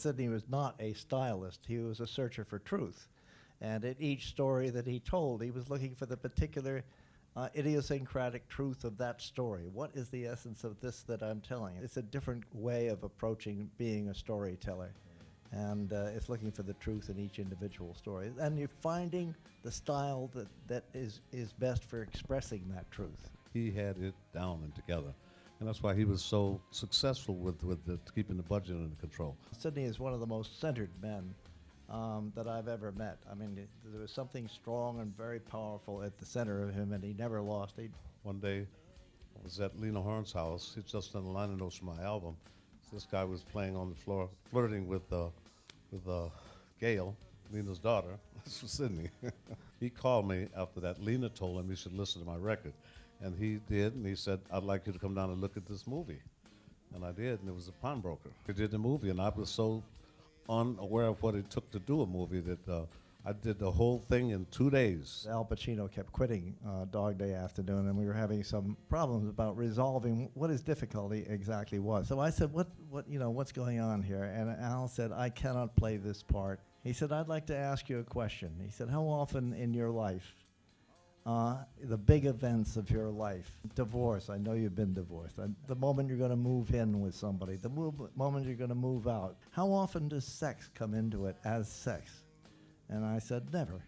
Sidney was not a stylist. He was a searcher for truth. And at each story that he told, he was looking for the particular idiosyncratic truth of that story. What is the essence of this that I'm telling? It's a different way of approaching being a storyteller. And it's looking for the truth in each individual story. And you're finding the style that is best for expressing that truth. He had it down and together. And that's why he was so successful with keeping the budget under control. Sidney is one of the most centered men that I've ever met. I mean, there was something strong and very powerful at the center of him, and he never lost it. One day, I was at Lena Horne's house. He'd just done the liner notes for my album. So this guy was playing on the floor, flirting with Gail, Lena's daughter. This was Sidney. He called me after that. Lena told him he should listen to my record. And he did, and he said, I'd like you to come down and look at this movie. And I did, and it was a Pawnbroker. He did the movie, and I was so unaware of what it took to do a movie that I did the whole thing in 2 days. Al Pacino kept quitting Dog Day Afternoon, and we were having some problems about resolving what his difficulty exactly was. So I said, what's going on here? And Al said, I cannot play this part. He said, I'd like to ask you a question. He said, how often in your life, the big events of your life, divorce, I know you've been divorced, the moment you're going to move in with somebody, the moment you're going to move out, how often does sex come into it as sex? And I said, never.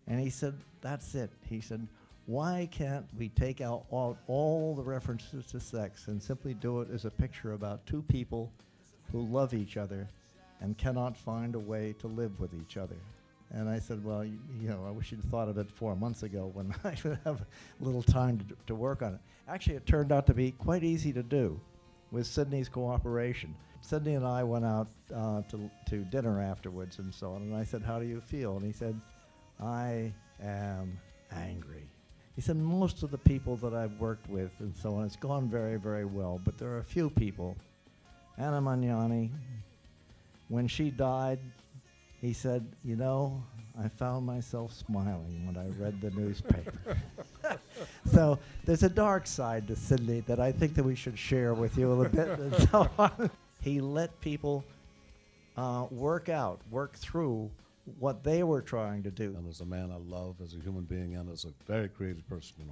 And he said, that's it. He said, why can't we take out all the references to sex and simply do it as a picture about two people who love each other and cannot find a way to live with each other? And I said, well, I wish you'd thought of it 4 months ago when I would have a little time to work on it. Actually, it turned out to be quite easy to do with Sidney's cooperation. Sidney and I went out to dinner afterwards and so on, and I said, how do you feel? And he said, I am angry. He said, most of the people that I've worked with and so on, it's gone very, very well, but there are a few people. Anna Magnani, when she died, he said, I found myself smiling when I read the newspaper. So there's a dark side to Sidney that I think that we should share with you a little bit and so on. He let people work through what they were trying to do. And as a man I love, as a human being, and as a very creative person,